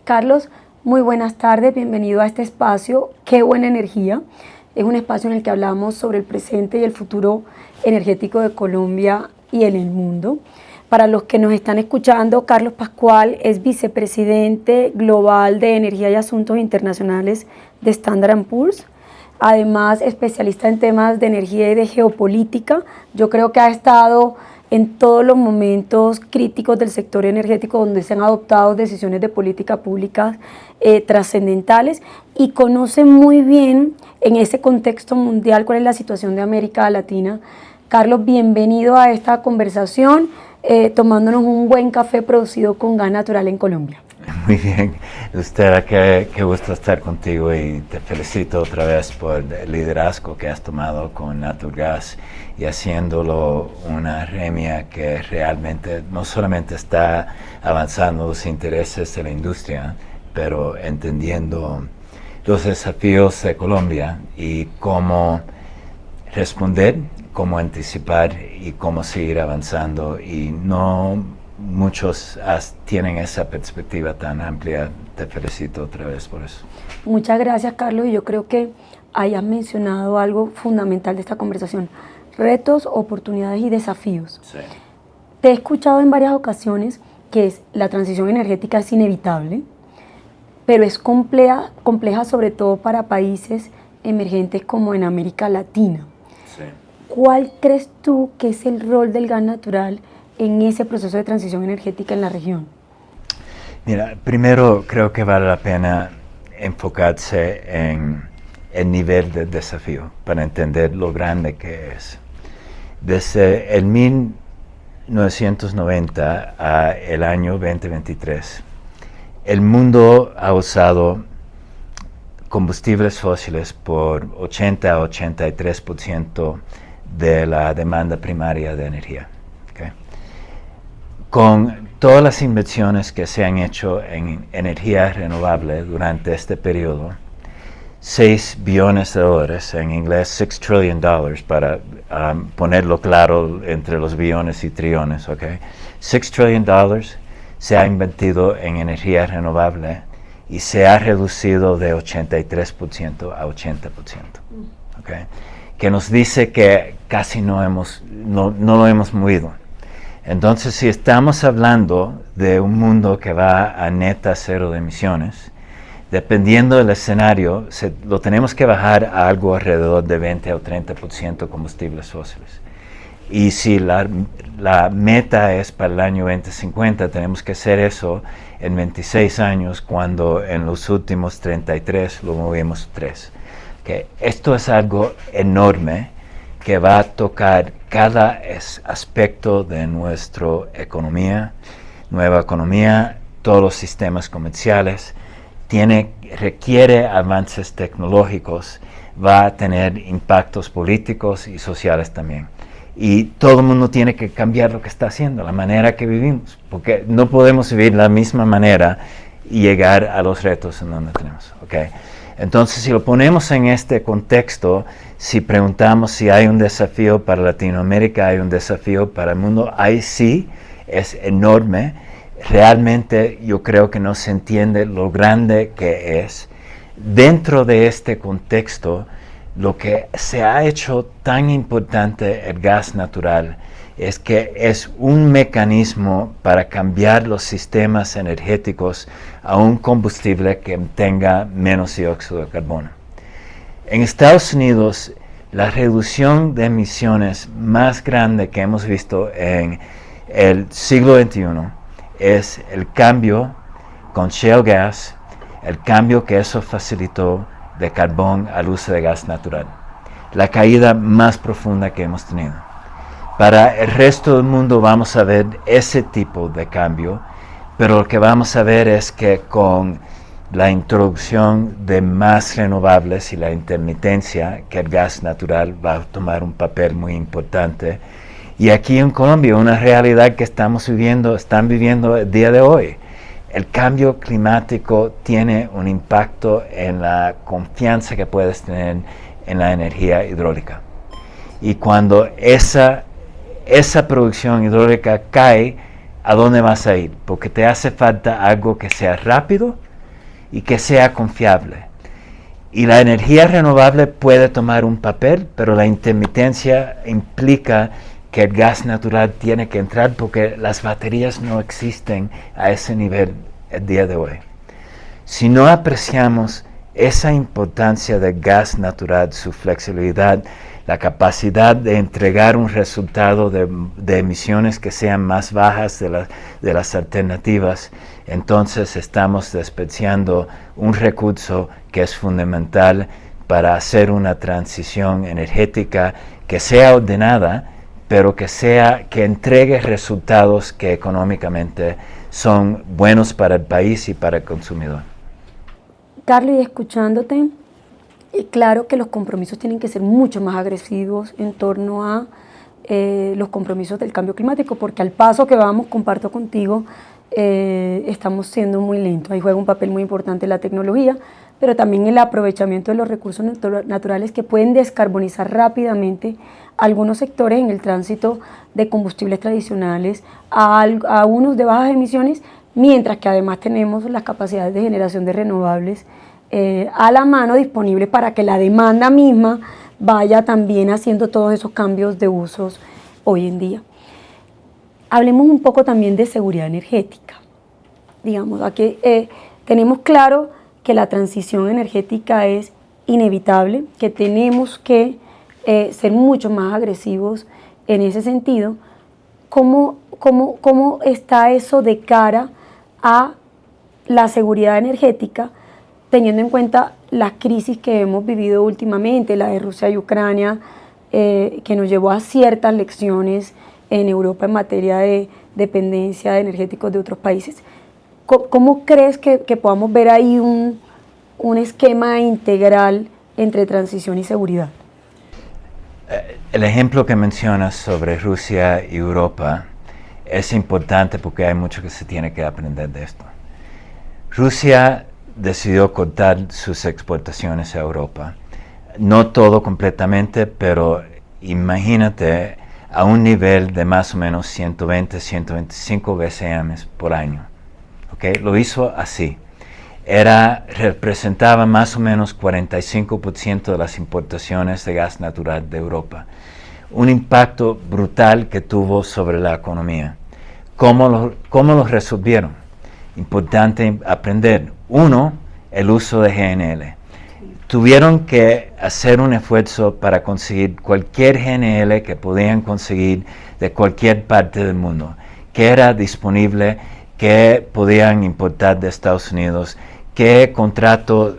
Carlos, muy buenas tardes, bienvenido a este espacio, Qué Buena Energía. Es un espacio en el que hablamos sobre el presente y el futuro energético de Colombia y en el mundo. Para los que nos están escuchando, Carlos Pascual es vicepresidente global de Energía y Asuntos Internacionales de Standard & Poor's. Además, especialista en temas de energía y de geopolítica. Yo creo que ha estado en todos los momentos críticos del sector energético donde se han adoptado decisiones de política pública trascendentales y conoce muy bien en ese contexto mundial cuál es la situación de América Latina. Carlos, bienvenido a esta conversación, tomándonos un buen café producido con gas natural en Colombia. Muy bien, Estela, qué gusto estar contigo y te felicito otra vez por el liderazgo que has tomado con Naturgas y haciéndolo una remia que realmente no solamente está avanzando los intereses de la industria, pero entendiendo los desafíos de Colombia y cómo responder, cómo anticipar y cómo seguir avanzando, y no muchos tienen esa perspectiva tan amplia. Te felicito otra vez por eso. Muchas gracias, Carlos, y yo creo que hayas mencionado algo fundamental de esta conversación: retos, oportunidades y desafíos. Sí. Te he escuchado en varias ocasiones que la transición energética es inevitable, pero es compleja sobre todo para países emergentes como en América Latina. Sí. ¿Cuál crees tú que es el rol del gas natural en ese proceso de transición energética en la región? Mira, primero creo que vale la pena enfocarse en el nivel de desafío para entender lo grande que es. Desde el 1990 a el año 2023, el mundo ha usado combustibles fósiles por 80 a 83% de la demanda primaria de energía. ¿Okay? Con todas las inversiones que se han hecho en energía renovable durante este periodo, $6 billones, en inglés $6 trillion, para ponerlo claro entre los billones y trillones, ¿okay? $6 trillion se ha invertido en energía renovable y se ha reducido de 83% a 80%, ¿okay? Que nos dice que casi no lo hemos movido. Entonces, si estamos hablando de un mundo que va a neta cero de emisiones, dependiendo del escenario, lo tenemos que bajar a algo alrededor de 20 o 30% combustibles fósiles. Y si la meta es para el año 2050, tenemos que hacer eso en 26 años, cuando en los últimos 33 lo movimos 3. Okay. Esto es algo enorme que va a tocar cada aspecto de nuestra economía, nueva economía, todos los sistemas comerciales. Requiere avances tecnológicos, va a tener impactos políticos y sociales también. Y todo el mundo tiene que cambiar lo que está haciendo, la manera que vivimos, porque no podemos vivir de la misma manera y llegar a los retos en donde tenemos. ¿Okay? Entonces, si lo ponemos en este contexto, si preguntamos si hay un desafío para Latinoamérica, hay un desafío para el mundo, ahí sí, es enorme. Realmente yo creo que no se entiende lo grande que es. Dentro de este contexto, lo que se ha hecho tan importante el gas natural es que es un mecanismo para cambiar los sistemas energéticos a un combustible que tenga menos dióxido de carbono. En Estados Unidos, la reducción de emisiones más grande que hemos visto en el siglo XXI es el cambio con shale gas, el cambio que eso facilitó de carbón al uso de gas natural. La caída más profunda que hemos tenido. Para el resto del mundo vamos a ver ese tipo de cambio, pero lo que vamos a ver es que con la introducción de más renovables y la intermitencia, que el gas natural va a tomar un papel muy importante. Y aquí en Colombia, una realidad que están viviendo el día de hoy. El cambio climático tiene un impacto en la confianza que puedes tener en la energía hidráulica. Y cuando esa producción hidráulica cae, ¿a dónde vas a ir? Porque te hace falta algo que sea rápido, y que sea confiable. Y la energía renovable puede tomar un papel, pero la intermitencia implica que el gas natural tiene que entrar porque las baterías no existen a ese nivel el día de hoy. Si no apreciamos esa importancia del gas natural, su flexibilidad, la capacidad de entregar un resultado de emisiones que sean más bajas de las alternativas, entonces estamos despreciando un recurso que es fundamental para hacer una transición energética que sea ordenada, pero que entregue resultados que económicamente son buenos para el país y para el consumidor. Carlos, y escuchándote, claro que los compromisos tienen que ser mucho más agresivos en torno a los compromisos del cambio climático, porque al paso que vamos, comparto contigo, estamos siendo muy lentos. Ahí juega un papel muy importante la tecnología, pero también el aprovechamiento de los recursos naturales que pueden descarbonizar rápidamente algunos sectores en el tránsito de combustibles tradicionales a unos de bajas emisiones, mientras que además tenemos las capacidades de generación de renovables a la mano disponible para que la demanda misma vaya también haciendo todos esos cambios de usos hoy en día. Hablemos un poco también de seguridad energética. Digamos, aquí tenemos claro que la transición energética es inevitable, que tenemos que ser mucho más agresivos en ese sentido. ¿Cómo está eso de cara a la seguridad energética, teniendo en cuenta las crisis que hemos vivido últimamente, la de Rusia y Ucrania, que nos llevó a ciertas lecciones en Europa en materia de dependencia de energéticos de otros países? ¿Cómo crees que podamos ver ahí un esquema integral entre transición y seguridad? El ejemplo que mencionas sobre Rusia y Europa es importante porque hay mucho que se tiene que aprender de esto. Rusia decidió cortar sus exportaciones a Europa. No todo completamente, pero imagínate a un nivel de más o menos 120, 125 BCM por año. ¿Okay? Lo hizo así. Representaba más o menos 45% de las importaciones de gas natural de Europa. Un impacto brutal que tuvo sobre la economía. ¿Cómo lo resolvieron? Importante aprender. Uno, el uso de GNL. Tuvieron que hacer un esfuerzo para conseguir cualquier GNL que podían conseguir de cualquier parte del mundo, que era disponible, que podían importar de Estados Unidos, qué contrato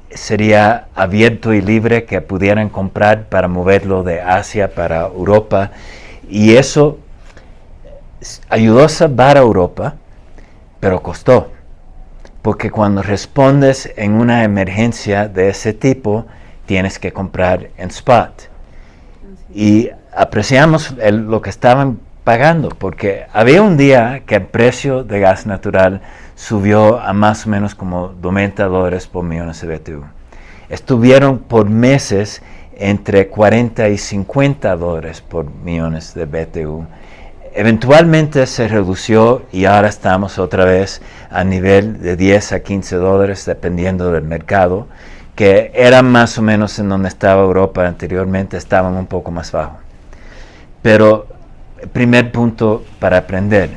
sería abierto y libre que pudieran comprar para moverlo de Asia para Europa. Y eso ayudó a salvar a Europa, pero costó. Porque cuando respondes en una emergencia de ese tipo, tienes que comprar en spot. Y apreciamos lo que estaban pagando, porque había un día que el precio de gas natural subió a más o menos como $90 por millones de BTU. Estuvieron por meses entre $40 y $50 por millones de BTU. Eventualmente se redució y ahora estamos otra vez a nivel de $10 a $15 dependiendo del mercado, que era más o menos en donde estaba Europa anteriormente, estaban un poco más bajo. Pero el primer punto para aprender,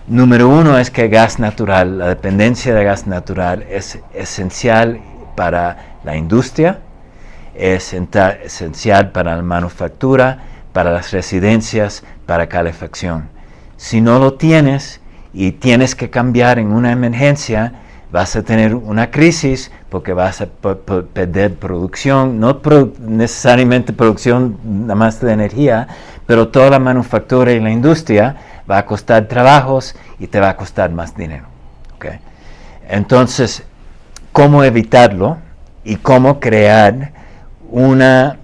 número uno es que gas natural, la dependencia de gas natural es esencial para la industria, es esencial para la manufactura, para las residencias, para calefacción. Si no lo tienes y tienes que cambiar en una emergencia, vas a tener una crisis porque vas a perder producción, no necesariamente producción nada más de energía, pero toda la manufactura y la industria va a costar trabajos y te va a costar más dinero. ¿Okay? Entonces, ¿cómo evitarlo y cómo crear una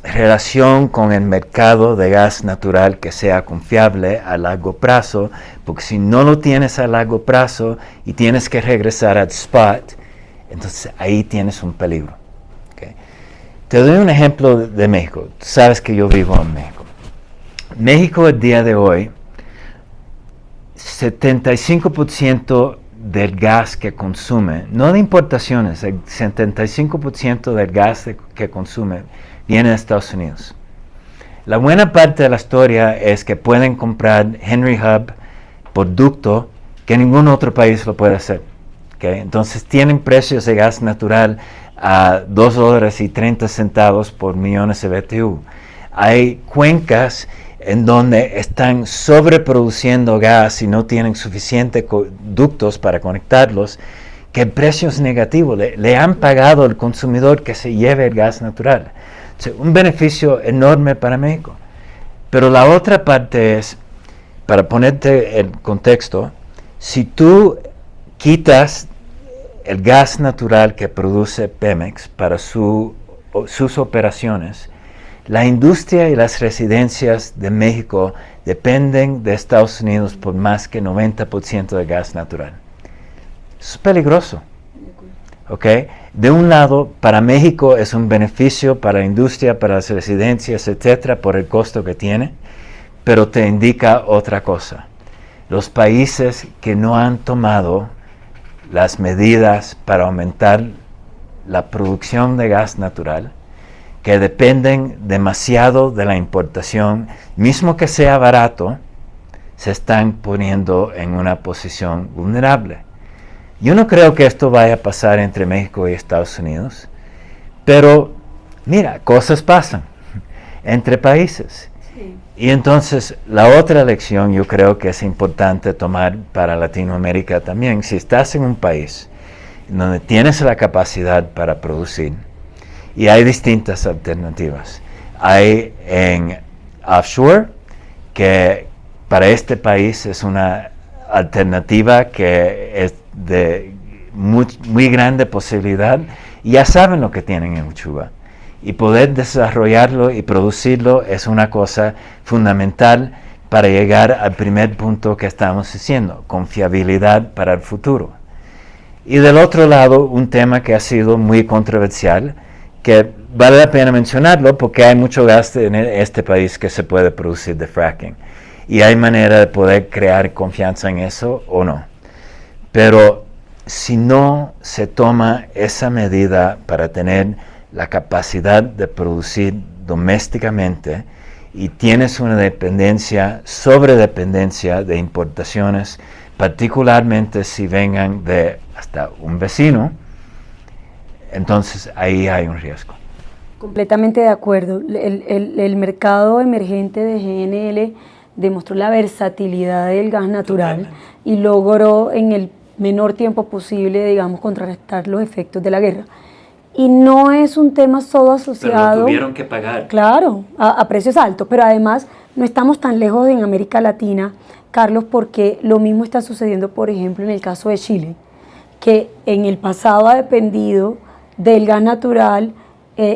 relación con el mercado de gas natural que sea confiable a largo plazo? Porque si no lo tienes a largo plazo y tienes que regresar al spot, entonces ahí tienes un peligro. ¿Okay? Te doy un ejemplo de México. Tú sabes que yo vivo en México. México el día de hoy, 75% del gas que consume, no de importaciones, el 75% del gas que consume viene de Estados Unidos. La buena parte de la historia es que pueden comprar Henry Hub por ducto que ningún otro país lo puede hacer. ¿Okay? Entonces tienen precios de gas natural a $2.30 por millones de BTU. Hay cuencas en donde están sobreproduciendo gas y no tienen suficientes ductos para conectarlos, que el precio es negativo. Le han pagado al consumidor que se lleve el gas natural. O sea, un beneficio enorme para México. Pero la otra parte es, para ponerte el contexto, si tú quitas el gas natural que produce Pemex para sus operaciones, la industria y las residencias de México dependen de Estados Unidos por más que 90% de gas natural. Eso es peligroso. ¿Okay? De un lado, para México es un beneficio para la industria, para las residencias, etcétera, por el costo que tiene, pero te indica otra cosa. Los países que no han tomado las medidas para aumentar la producción de gas natural, que dependen demasiado de la importación, mismo que sea barato, se están poniendo en una posición vulnerable. Yo no creo que esto vaya a pasar entre México y Estados Unidos, pero mira, cosas pasan entre países. Sí. Y entonces la otra lección yo creo que es importante tomar para Latinoamérica también. Si estás en un país donde tienes la capacidad para producir, y hay distintas alternativas. Hay en offshore, que para este país es una alternativa que es de muy grande posibilidad, y ya saben lo que tienen en Uchuva. Y poder desarrollarlo y producirlo es una cosa fundamental para llegar al primer punto que estamos diciendo, confiabilidad para el futuro. Y del otro lado, un tema que ha sido muy controversial, que vale la pena mencionarlo porque hay mucho gas en este país que se puede producir de fracking. Y hay manera de poder crear confianza en eso o no. Pero si no se toma esa medida para tener la capacidad de producir domésticamente y tienes una sobredependencia de importaciones, particularmente si vengan de hasta un vecino, entonces ahí hay un riesgo. Completamente de acuerdo. El mercado emergente de GNL demostró la versatilidad del gas natural. Totalmente. Y logró en el menor tiempo posible, digamos, contrarrestar los efectos de la guerra. Y no es un tema solo asociado... Pero lo tuvieron que pagar. Claro, a precios altos, pero además no estamos tan lejos en América Latina, Carlos, porque lo mismo está sucediendo, por ejemplo, en el caso de Chile, que en el pasado ha dependido del gas natural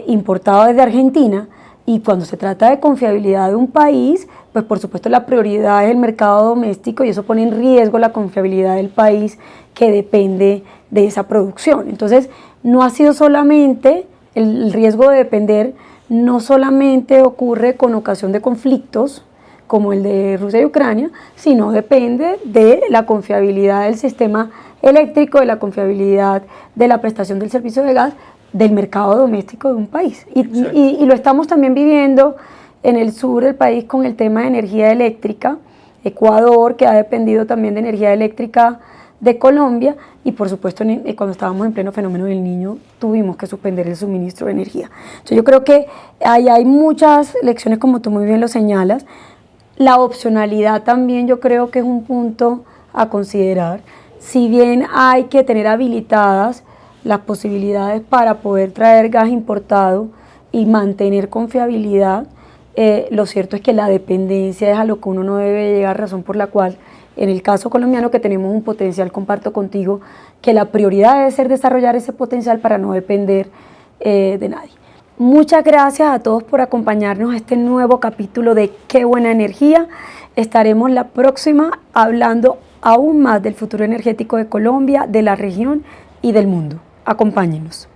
importado desde Argentina, y cuando se trata de confiabilidad de un país, pues por supuesto la prioridad es el mercado doméstico, y eso pone en riesgo la confiabilidad del país que depende de esa producción. Entonces, no ha sido solamente el riesgo de depender, no solamente ocurre con ocasión de conflictos como el de Rusia y Ucrania, sino depende de la confiabilidad del sistema eléctrico, de la confiabilidad de la prestación del servicio de gas, del mercado doméstico de un país. Y lo estamos también viviendo en el sur del país con el tema de energía eléctrica, Ecuador, que ha dependido también de energía eléctrica de Colombia, y por supuesto cuando estábamos en pleno fenómeno del Niño tuvimos que suspender el suministro de energía. Entonces yo creo que hay muchas lecciones, como tú muy bien lo señalas. La opcionalidad también yo creo que es un punto a considerar. Si bien hay que tener habilitadas las posibilidades para poder traer gas importado y mantener confiabilidad, lo cierto es que la dependencia es a lo que uno no debe llegar, razón por la cual en el caso colombiano, que tenemos un potencial, comparto contigo, que la prioridad debe ser desarrollar ese potencial para no depender de nadie. Muchas gracias a todos por acompañarnos a este nuevo capítulo de Qué Buena Energía. Estaremos la próxima hablando aún más del futuro energético de Colombia, de la región y del mundo. Acompáñenos.